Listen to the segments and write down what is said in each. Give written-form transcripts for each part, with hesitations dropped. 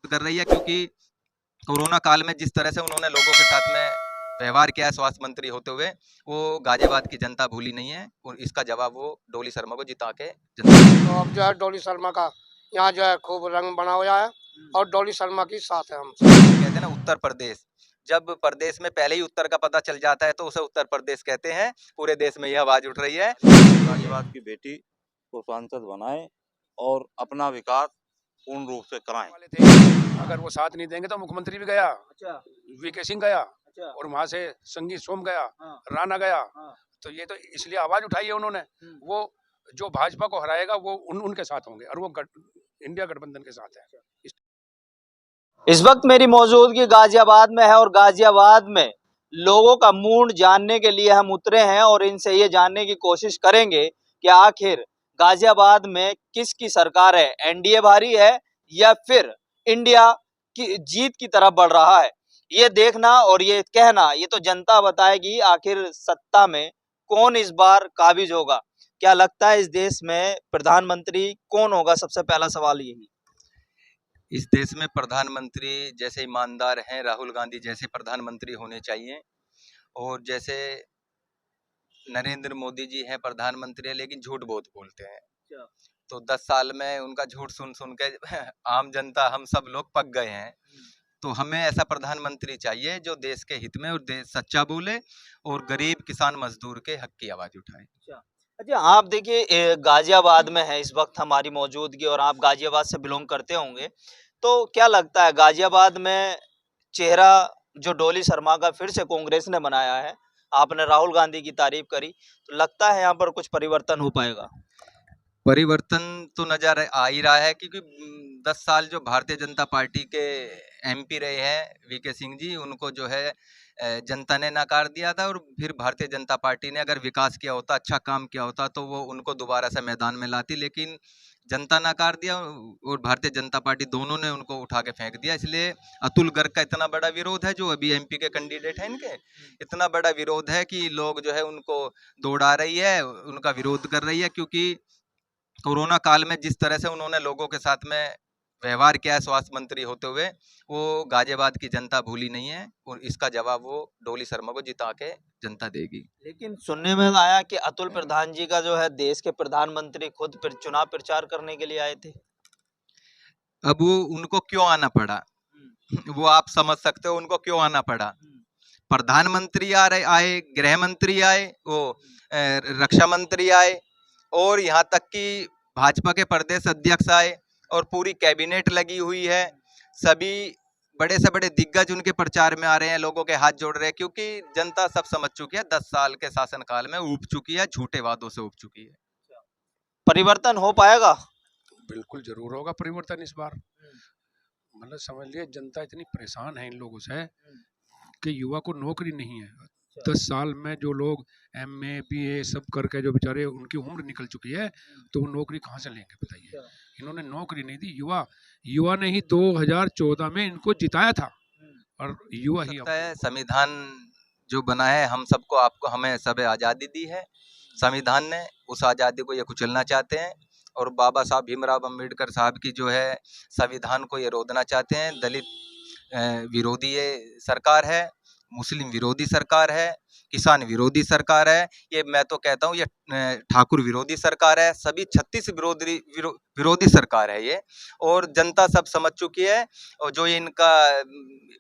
कर रही है, क्योंकि कोरोना काल में जिस तरह से उन्होंने लोगों के साथ में व्यवहार किया है स्वास्थ्य मंत्री होते हुए, वो गाजियाबाद की जनता भूली नहीं है और इसका जवाब वो डोली शर्मा को जिता के जनता। तो अब जो है डोली शर्मा का यहाँ जो है खूब रंग बना हुआ है और डोली शर्मा की साथ है हम। कहते हैं ना उत्तर प्रदेश, जब प्रदेश में पहले ही उत्तर का पता चल जाता है तो उसे उत्तर प्रदेश कहते हैं। पूरे देश में यह आवाज उठ रही है, गाजियाबाद की बेटी को सांसद बनाए और अपना विकास पूर्ण रूप से कराएं। वाले थे, अगर वो साथ नहीं देंगे तो मुख्यमंत्री भी गया, अच्छा वीके सिंह गया अच्छा और वहां से संगीत सोम गया, हाँ राणा गया। हाँ तो ये तो इसलिए आवाज उठाई है उन्होंने। वो जो भाजपा को हराएगा वो उनके साथ होंगे और वो इंडिया गठबंधन के साथ है। इस वक्त मेरी मौजूदगी गाजियाबाद में है और गाजियाबाद में लोगों का मूड जानने के लिए हम उतरे हैं और इनसे ये जानने की कोशिश करेंगे कि आखिर गाजियाबाद में किसकी सरकार है, एनडीए भारी है या फिर इंडिया की जीत की तरफ बढ़ रहा है। ये देखना और ये कहना ये तो जनता बताएगी आखिर सत्ता में कौन इस बार काबिज होगा। क्या लगता है इस देश में प्रधानमंत्री कौन होगा? सबसे पहला सवाल यही। इस देश में प्रधानमंत्री जैसे ईमानदार हैं, राहुल गांधी जैसे प्रधानमंत्री होने चाहिए। और जैसे नरेंद्र मोदी जी हैं प्रधानमंत्री है, लेकिन झूठ बहुत बोलते हैं। तो 10 साल में उनका झूठ सुन सुन के आम जनता हम सब लोग पक गए हैं। तो हमें ऐसा प्रधानमंत्री चाहिए जो देश के हित में और देश सच्चा बोले और गरीब किसान मजदूर के हक की आवाज उठाए। अच्छा, आप देखिए गाजियाबाद में है इस वक्त हमारी मौजूदगी और आप गाजियाबाद से बिलोंग करते होंगे, तो क्या लगता है गाजियाबाद में चेहरा जो डोली शर्मा का फिर से कांग्रेस ने बनाया है, आपने राहुल गांधी की तारीफ करी, तो लगता है यहाँ पर कुछ परिवर्तन हो पाएगा? परिवर्तन तो नजर आ ही रहा है, क्योंकि 10 साल जो भारतीय जनता पार्टी के एमपी रहे हैं वीके सिंह जी, उनको जो है जनता ने नकार दिया था। और फिर भारतीय जनता पार्टी ने अगर विकास किया होता, अच्छा काम किया होता, तो वो उनको दोबारा से मैदान में लाती, लेकिन जनता नकार दिया और भारतीय जनता पार्टी दोनों ने उनको उठा के फेंक दिया। इसलिए अतुल गर्ग का इतना बड़ा विरोध है, जो अभी एमपी के कैंडिडेट हैं इनके, इतना बड़ा विरोध है कि लोग जो है उनको दौड़ा रही है, उनका विरोध कर रही है। क्योंकि कोरोना काल में जिस तरह से उन्होंने लोगों के साथ में व्यवहार किया है स्वास्थ्य मंत्री होते हुए, वो गाजियाबाद की जनता भूली नहीं है और इसका जवाब वो डोली शर्मा को जिता के जनता देगी। लेकिन सुनने में आया कि अतुल प्रधान जी का जो है देश के प्रधानमंत्री खुद चुनाव प्रचार करने के लिए आए थे। अब वो उनको क्यों आना पड़ा, वो आप समझ सकते हो उनको क्यों आना पड़ा। प्रधानमंत्री आए, गृह मंत्री आए, वो रक्षा मंत्री आए और यहाँ तक कि भाजपा के प्रदेश अध्यक्ष आए और पूरी कैबिनेट लगी हुई है। सभी बड़े से बड़े दिग्गज उनके प्रचार में आ रहे हैं, लोगों के हाथ जोड़ रहे हैं, क्योंकि जनता सब समझ चुकी है, 10 साल के शासनकाल में ऊब चुकी है, झूठे वादों से ऊब चुकी है। परिवर्तन हो पाएगा? बिल्कुल जरूर होगा परिवर्तन इस बार। मतलब समझ लिए जनता इतनी परेशान है इन लोगों से कि युवा को नौकरी नहीं है। 10 साल में जो लोग MA BA सब करके जो बेचारे उनकी उम्र निकल चुकी है, तो वो नौकरी कहाँ से लेंगे बताइए। इन्होंने नौकरी नहीं दी। युवा ने ही 2014 में इनको जिताया था और युवा ही है। संविधान जो बना है हम सबको, आपको, हमें सब आज़ादी दी है संविधान ने, उस आज़ादी को ये कुचलना चाहते हैं। और बाबा साहब भीमराव अंबेडकर साहब की जो है संविधान को ये रोदना चाहते हैं। दलित विरोधी ये सरकार है, मुस्लिम विरोधी सरकार है, किसान विरोधी सरकार है, ये मैं तो कहता हूँ ये ठाकुर विरोधी सरकार है, सभी 36 विरोधी सरकार है ये। और जनता सब समझ चुकी है। और जो इनका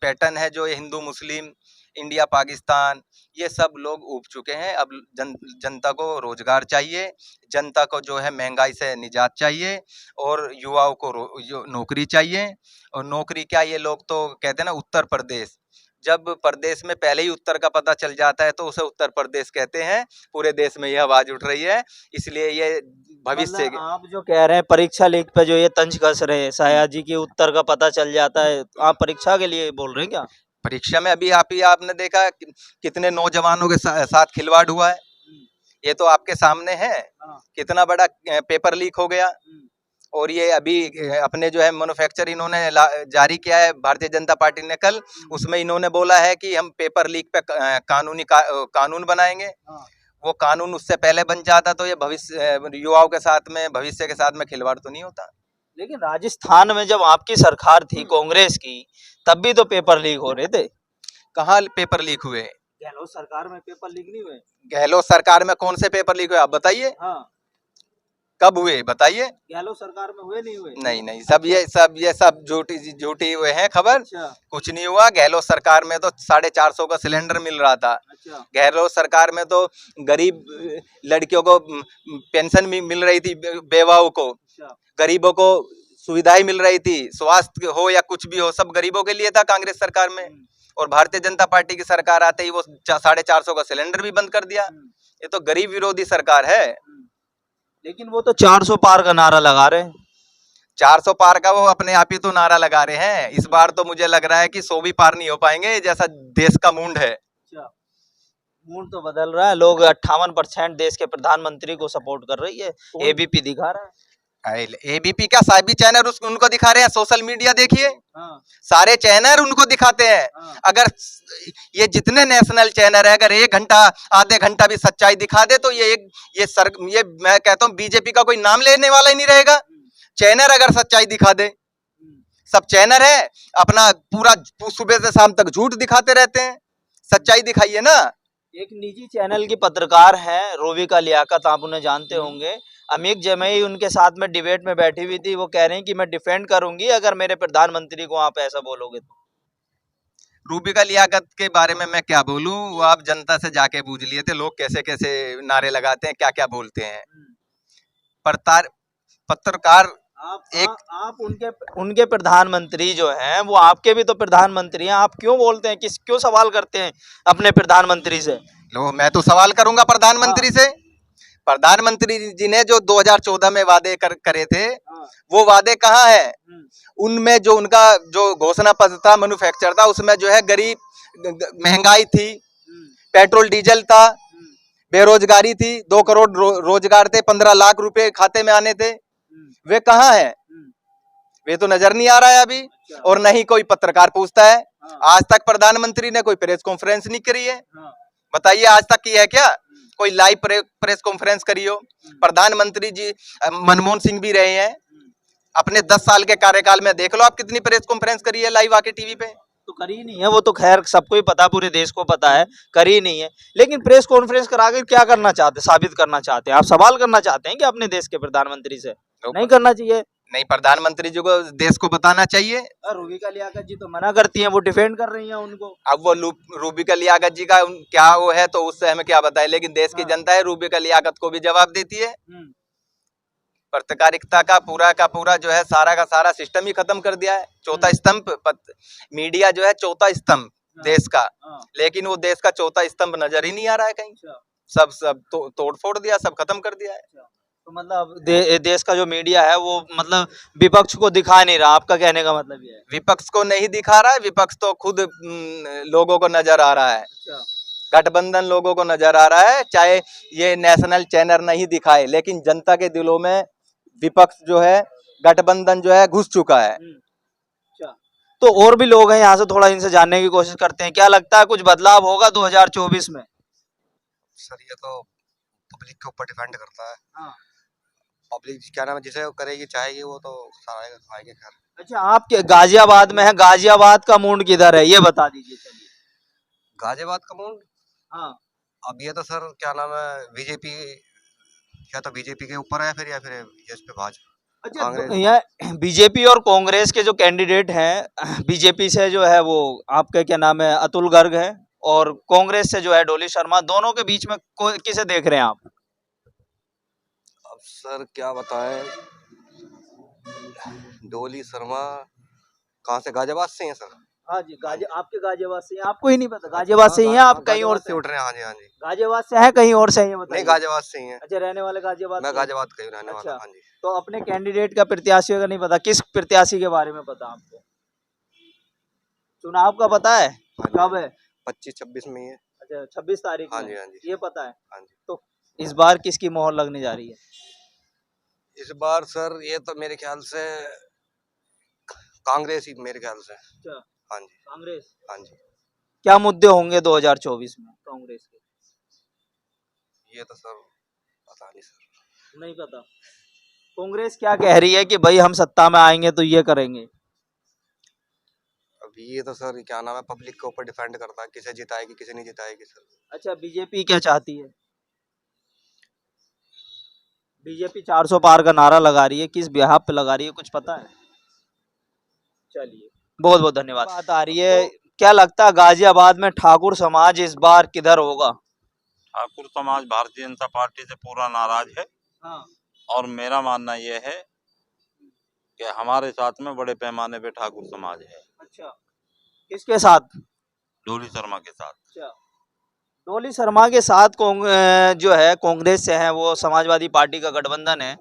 पैटर्न है, जो ये हिंदू मुस्लिम, इंडिया पाकिस्तान, ये सब लोग ऊब चुके हैं। अब जनता को रोजगार चाहिए, जनता को जो है महंगाई से निजात चाहिए और युवाओं को नौकरी चाहिए। और नौकरी क्या, ये लोग तो कहते हैं ना उत्तर प्रदेश, जब प्रदेश में पहले ही उत्तर का पता चल जाता है तो उसे उत्तर प्रदेश कहते हैं। पूरे देश में यह आवाज उठ रही है, इसलिए ये भविष्य। आप जो कह रहे हैं परीक्षा लीक पे जो ये तंज कस रहे हैं साया जी की उत्तर का पता चल जाता है, आप परीक्षा के लिए बोल रहे हैं क्या? परीक्षा में अभी आपने देखा कितने नौजवानों के साथ खिलवाड़ हुआ है, ये तो आपके सामने है। कितना बड़ा पेपर लीक हो गया। और ये अभी अपने जो है मैन्युफैक्चर इन्होंने जारी किया है भारतीय जनता पार्टी ने कल, उसमें इन्होंने बोला है कि हम पेपर लीक पे कानून बनाएंगे। वो कानून उससे पहले बन जाता तो ये भविष्य युवाओं के साथ में, भविष्य के साथ में खिलवाड़ तो नहीं होता। लेकिन राजस्थान में जब आपकी सरकार थी कांग्रेस की, तब भी तो पेपर लीक हो रहे थे। कहाँ पेपर लीक हुए? गहलोत सरकार में पेपर लीक नहीं हुए? गहलोत सरकार में कौन से पेपर लीक हुए आप बताइए? हाँ, कब हुए बताइए? गहलोत सरकार में हुए नहीं हुए? नहीं, सब झूठी हुए हैं खबर। अच्छा, कुछ नहीं हुआ। गहलोत सरकार में तो 450 का सिलेंडर मिल रहा था। अच्छा, गहलोत सरकार में तो गरीब लड़कियों को पेंशन भी मिल रही थी, बेवाओं को, अच्छा, गरीबों को सुविधाएं मिल रही थी, स्वास्थ्य हो या कुछ भी हो सब गरीबों के लिए था कांग्रेस सरकार में। और भारतीय जनता पार्टी की सरकार आते ही वो 450 का सिलेंडर भी बंद कर दिया। ये तो गरीब विरोधी सरकार है। लेकिन वो तो 400 पार का नारा लगा रहे हैं। 400 पार का वो अपने आप ही तो नारा लगा रहे हैं। इस बार तो मुझे लग रहा है कि 100 भी पार नहीं हो पाएंगे, जैसा देश का मूड है। अच्छा, मूड तो बदल रहा है। लोग 58% देश के प्रधानमंत्री को सपोर्ट कर रही है, एबीपी दिखा रहा है। एबीपी क्या सभी चैनल उनको दिखा रहे हैं। सोशल मीडिया देखिए, हाँ, सारे चैनल उनको दिखाते हैं। हाँ, अगर ये जितने नेशनल चैनल है, अगर 1 घंटा आधे घंटा भी सच्चाई दिखा दे तो ये मैं कहता हूँ बीजेपी का कोई नाम लेने वाला ही नहीं रहेगा। चैनल अगर सच्चाई दिखा दे, सब चैनल है अपना पूरा सुबह से शाम तक झूठ दिखाते रहते हैं। सच्चाई दिखाइए ना। एक निजी चैनल की पत्रकार हैं रोविका लियाकत, आप उन्हें जानते होंगे। अमीक जमई उनके साथ में डिबेट में बैठी हुई थी। वो कह रही हैं कि मैं डिफेंड करूंगी अगर मेरे प्रधानमंत्री को आप ऐसा बोलोगे तो। रूबिका लियाकत के बारे में मैं क्या बोलूं, वो आप जनता से जाके पूछ लिए थे लोग कैसे कैसे नारे लगाते हैं, क्या क्या बोलते हैं। पत्रकार आप उनके प्रधानमंत्री जो हैं वो आपके भी तो प्रधानमंत्री हैं। आप क्यों बोलते हैं, क्यों सवाल करते हैं अपने प्रधानमंत्री से? लो, मैं तो सवाल करूंगा प्रधानमंत्री से। प्रधानमंत्री जी ने जो 2014 में वादे करे थे, वो वादे कहाँ है? उनमें जो उनका जो घोषणा पत्र था, मैन्युफैक्चर था, उसमें जो है गरीब महंगाई थी, पेट्रोल डीजल था, बेरोजगारी थी, 2 करोड़ रोजगार थे, 15 लाख रुपए खाते में आने थे। वे कहाँ है? वे तो नजर नहीं आ रहा है अभी। और नहीं कोई पत्रकार पूछता है। आज तक प्रधानमंत्री ने कोई प्रेस कॉन्फ्रेंस नहीं करी है। बताइए आज तक की है क्या? कोई लाइव प्रेस कॉन्फ्रेंस करी हो? प्रधानमंत्री जी मनमोहन सिंह भी रहे हैं। अपने 10 साल के कार्यकाल में देख लो आप कितनी प्रेस कॉन्फ्रेंस करी है लाइव आके टीवी पे। तो करी नहीं है, वो तो खैर सबको ही पता, पूरे देश को पता है, करी नहीं है। लेकिन प्रेस कॉन्फ्रेंस करा कर क्या करना चाहते, साबित करना चाहते हैं? आप सवाल करना चाहते हैं कि अपने देश के प्रधानमंत्री से? नहीं करना चाहिए। नहीं, प्रधानमंत्री जी को देश को बताना चाहिए। रूबिका लियाकत जी तो मना करती हैं, वो डिफेंड कर रही हैं उनको। अब वो रूबिका लियाकत जी का क्या वो है तो उससे हमें क्या बताए, लेकिन देश की जनता है रूबिका लियाकत को भी जवाब देती है। पत्रकारिता का पूरा जो है सारा का सारा सिस्टम ही खत्म कर दिया है। चौथा स्तंभ मीडिया जो है, चौथा स्तंभ देश का। लेकिन वो देश का चौथा स्तंभ नजर ही नहीं आ रहा है कहीं। सब तोड़ फोड़ दिया, सब खत्म कर दिया है। तो मतलब देश का जो मीडिया है वो मतलब विपक्ष को दिखा नहीं रहा, आपका कहने का मतलब ये है? विपक्ष को नहीं दिखा रहा है, विपक्ष तो खुद लोगों को नजर आ रहा है। गठबंधन लोगों को नजर आ रहा है, चाहे ये नेशनल चैनल नहीं दिखाए, लेकिन जनता के दिलों में विपक्ष जो है, गठबंधन जो है घुस चुका है। तो और भी लोग हैं यहाँ से, थोड़ा इनसे जानने की कोशिश करते हैं। क्या लगता है कुछ बदलाव होगा 2024 में? सर ये तो पब्लिक के ऊपर डिपेंड करता है। पब्लिक क्या नाम है जिसे करेगी चाहेगी वो तो सारा खाएंगे। खैर अच्छा, आप गाजियाबाद में है, गाजियाबाद का मूड किधर है ये बता दीजिए। चलिए, गाजियाबाद का मूड, हाँ, अब ये तो सर क्या नाम है बीजेपी, या तो बीजेपी के ऊपर है फिर, या फिर इस पे भाजपा। अच्छा, यहाँ बीजेपी और कांग्रेस के जो कैंडिडेट हैं, बीजेपी से जो है वो आपके क्या नाम है अतुल गर्ग है, और कांग्रेस से जो है डोली शर्मा, दोनों के बीच में किसे देख रहे हैं आप? अब सर क्या बताएं, डोली शर्मा कहाँ से, गाजियाबाद से हैं सर? हाँ जी, आपके गाजियाबाद से हैं? आपको ही नहीं पता गाजियाबाद से ही हैं आप? कहीं और से उठ रहे हैं? हाँ जी, हाँ जी। गाजियाबाद से है, कहीं और से हैं ये बताइए। नहीं, गाजियाबाद से ही हैं। अच्छा, रहने वाले गाजियाबाद? मैं गाजियाबाद का ही रहने वाला। हाँ जी। तो अपने कैंडिडेट का, प्रत्याशियों का नहीं पता? किस प्रत्याशी के बारे में पता आपको? चुनाव का पता है? कब है? 25-26 में ही है। अच्छा, 26 तारीख में? हाँ जी, हाँ जी। ये पता है? हाँ जी। तो इस बार किसकी मोहर लगने जा रही है? इस बार सर ये तो मेरे ख्याल से कांग्रेस ही, मेरे ख्याल से। अच्छा, हाँ जी, कांग्रेस। हाँ जी। क्या मुद्दे होंगे 2024 में कांग्रेस के? ये तो सर पता नहीं सर। नहीं पता। कांग्रेस क्या कह रही है कि भाई हम सत्ता में आएंगे तो ये करेंगे? अभी ये तो सर क्या नाम है, पब्लिक के ऊपर डिपेंड करता है, किसे जिताएगी किसे नहीं जिताएगी सर। अच्छा, बीजेपी क्या चाहती है? बीजेपी 400 पार का नारा लगा रही है, किस बिहाफ पे लगा रही है कुछ पता है? चलिए, बहुत बहुत धन्यवाद। बात आ रही है, क्या लगता है गाजियाबाद में ठाकुर समाज इस बार किधर होगा? ठाकुर समाज भारतीय जनता पार्टी से पूरा नाराज है हाँ। और मेरा मानना यह है कि हमारे साथ में बड़े पैमाने पे ठाकुर समाज है। अच्छा, किसके साथ? डोली शर्मा के साथ। अच्छा, डोली शर्मा के साथ जो है कांग्रेस से है, वो समाजवादी पार्टी का गठबंधन है।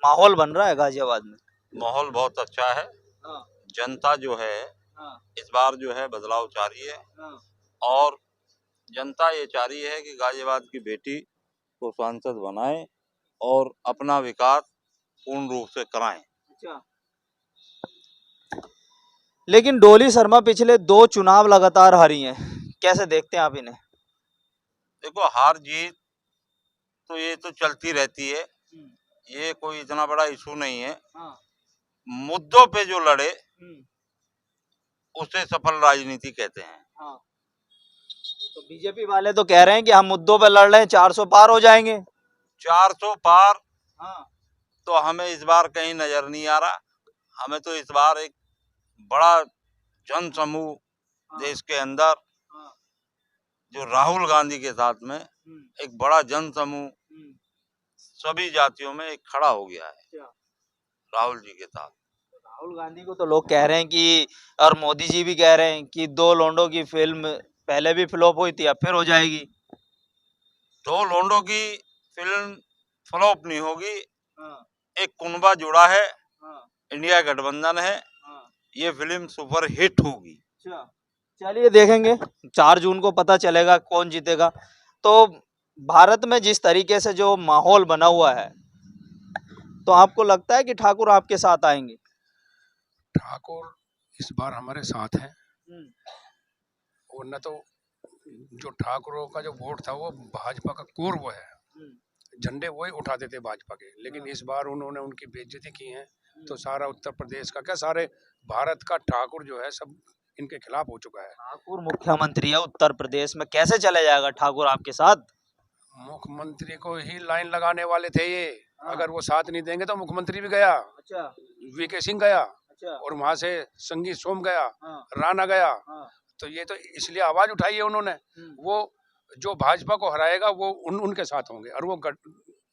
माहौल बन रहा है गाजियाबाद में। माहौल बहुत अच्छा है। हाँ, जनता जो है हाँ, इस बार जो है बदलाव चाह रही है हाँ। और जनता ये चाह रही है कि गाजियाबाद की बेटी को सांसद बनाएं और अपना विकास पूर्ण रूप से कराएं। अच्छा, लेकिन डोली शर्मा पिछले 2 चुनाव लगातार हारी हैं, कैसे देखते हैं आप इन्हें? देखो, हार जीत तो ये तो चलती रहती है, ये कोई इतना बड़ा इशू नहीं है। हाँ, मुद्दों पे जो लड़े हम्म, उसे सफल राजनीति कहते हैं। हाँ। तो बीजेपी वाले तो कह रहे हैं कि हम मुद्दों पे लड़ रहे हैं, 400 पार हो जाएंगे। 400 पार हाँ, तो हमें इस बार कहीं नजर नहीं आ रहा। हमें तो इस बार एक बड़ा जन समूह हाँ, देश के अंदर हाँ, जो राहुल गांधी के साथ में एक बड़ा जन समूह सभी जातियों में एक खड़ा हो गया है राहुल जी के साथ। राहुल गांधी को तो लोग कह रहे हैं कि, और मोदी जी भी कह रहे हैं कि 2 लोंडों की फिल्म पहले भी फ्लॉप हुई थी, अब फिर हो जाएगी। 2 लोंडों की फिल्म फ्लॉप नहीं होगी। हाँ, एक कुनबा जुड़ा है, हाँ, इंडिया गठबंधन है, हाँ। ये फिल्म सुपर हिट होगी। अच्छा, चलिए देखेंगे, 4 जून को पता चलेगा कौन जीतेगा। तो भारत में जिस तरीके से जो माहौल बना हुआ है, तो आपको लगता है कि ठाकुर आपके साथ आएंगे? ठाकुर इस बार हमारे साथ हैं, वरना तो जो ठाकुरों का जो वोट था वो भाजपा का कोर वो है, झंडे वही उठाते थे भाजपा के, लेकिन इस बार उन्होंने उनकी बेइज्जती की है। तो सारा उत्तर प्रदेश का क्या, सारे भारत का ठाकुर जो है सब इनके खिलाफ हो चुका है। ठाकुर मुख्यमंत्री है उत्तर प्रदेश में, कैसे चले जाएगा ठाकुर आपके साथ? मुख्यमंत्री को ही लाइन लगाने वाले थे ये, अगर वो साथ नहीं देंगे तो मुख्यमंत्री भी गया, अच्छा, वीके सिंह गया, अच्छा, और वहां से संगीत सोम गया, हाँ, राणा गया। हाँ, तो ये तो इसलिए आवाज उठाई है उन्होंने। वो जो भाजपा को हराएगा वो उनके साथ होंगे, और वो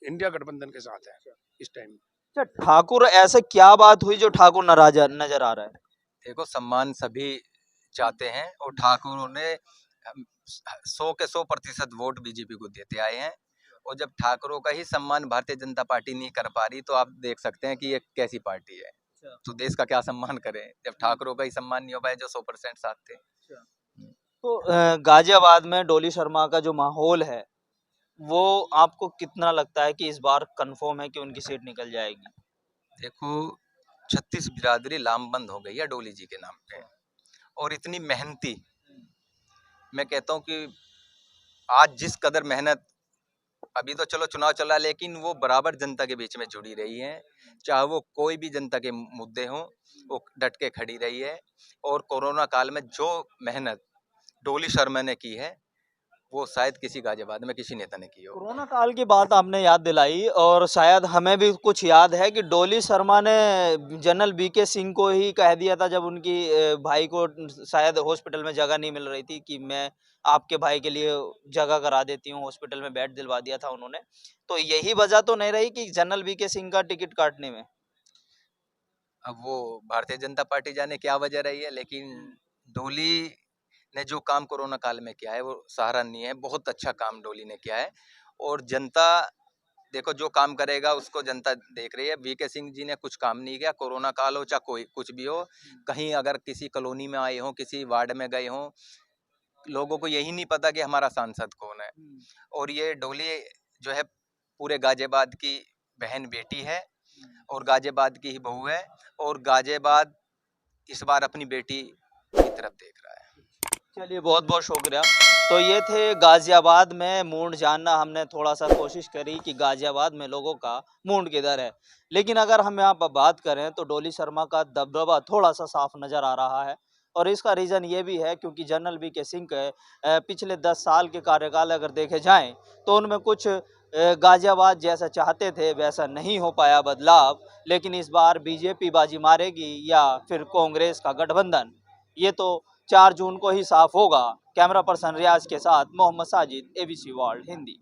इंडिया गठबंधन के साथ है इस टाइम। अच्छा, ठाकुर ऐसे क्या बात हुई जो ठाकुर नाराज नजर आ रहा है? देखो, सम्मान सभी चाहते हैं और ठाकुर ने 100 के 100% वोट बीजेपी को देते आए हैं। और जब ठाकुरों का ही सम्मान भारतीय जनता पार्टी नहीं कर पा रही, तो आप देख सकते हैं कि ये कैसी पार्टी है। तो देश का क्या सम्मान करें जब ठाकुरों का ही सम्मान नहीं हो पाए जो 100% साथ थे। तो गाजियाबाद में डोली शर्मा का जो माहौल है, वो आपको कितना लगता है कि इस बार कंफर्म है कि उनकी सीट निकल जाएगी? देखो, 36 बिरादरी लामबंद हो गई है डोली जी के नाम पे, और इतनी मेहनती, मैं कहता हूँ कि आज जिस कदर मेहनत, अभी तो चलो चुनाव चला, लेकिन वो बराबर जनता के बीच में जुड़ी रही है, चाहे वो कोई भी जनता के मुद्दे हों, वो डट के खड़ी रही है। और कोरोना काल में जो मेहनत डोली शर्मा ने की है, वो शायद किसी गाजियाबाद में किसी नेता ने की हो। कोरोना काल की बात आपने याद दिलाई, और शायद हमें भी कुछ याद है कि डोली शर्मा ने जनरल वीके सिंह को ही कह दिया था, जब उनकी भाई को शायद हॉस्पिटल में जगह नहीं मिल रही थी, कि मैं आपके भाई के लिए जगह करा देती हूँ, हॉस्पिटल में बेड दिलवा दिया था उन्होंने। तो यही वजह तो नहीं रही कि जनरल वीके सिंह का टिकट काटने में? अब वो भारतीय जनता पार्टी जाने क्या वजह रही है, लेकिन डोली ने जो काम कोरोना काल में किया है वो सराहनीय है। बहुत अच्छा काम डोली ने किया है, और जनता देखो जो काम करेगा उसको जनता देख रही है। वीके सिंह जी ने कुछ काम नहीं किया, कोरोना काल हो चाहे कोई कुछ भी हो, कहीं अगर किसी कॉलोनी में आए हों, किसी वार्ड में गए हों, लोगों को यही नहीं पता कि हमारा सांसद कौन है। और ये डोली जो है पूरे गाजियाबाद की बहन बेटी है, और गाजियाबाद की ही बहू है, और गाजियाबाद इस बार अपनी बेटी की तरफ देख रहा है। चलिए बहुत बहुत शुक्रिया। तो ये थे गाज़ियाबाद में मूड जानना, हमने थोड़ा सा कोशिश करी कि गाज़ियाबाद में लोगों का मूड किधर है। लेकिन अगर हम यहाँ पर बात करें तो डॉली शर्मा का दबदबा थोड़ा सा साफ नज़र आ रहा है, और इसका रीज़न ये भी है क्योंकि जनरल वीके सिंह के पिछले 10 साल के कार्यकाल अगर देखे जाएँ तो उनमें कुछ गाज़ियाबाद जैसा चाहते थे वैसा नहीं हो पाया बदलाव। लेकिन इस बार बीजेपी बाजी मारेगी या फिर कांग्रेस का गठबंधन, ये तो 4 जून को ही साफ होगा। कैमरा पर्सन रियाज के साथ मोहम्मद साजिद, एबीसी वर्ल्ड हिंदी।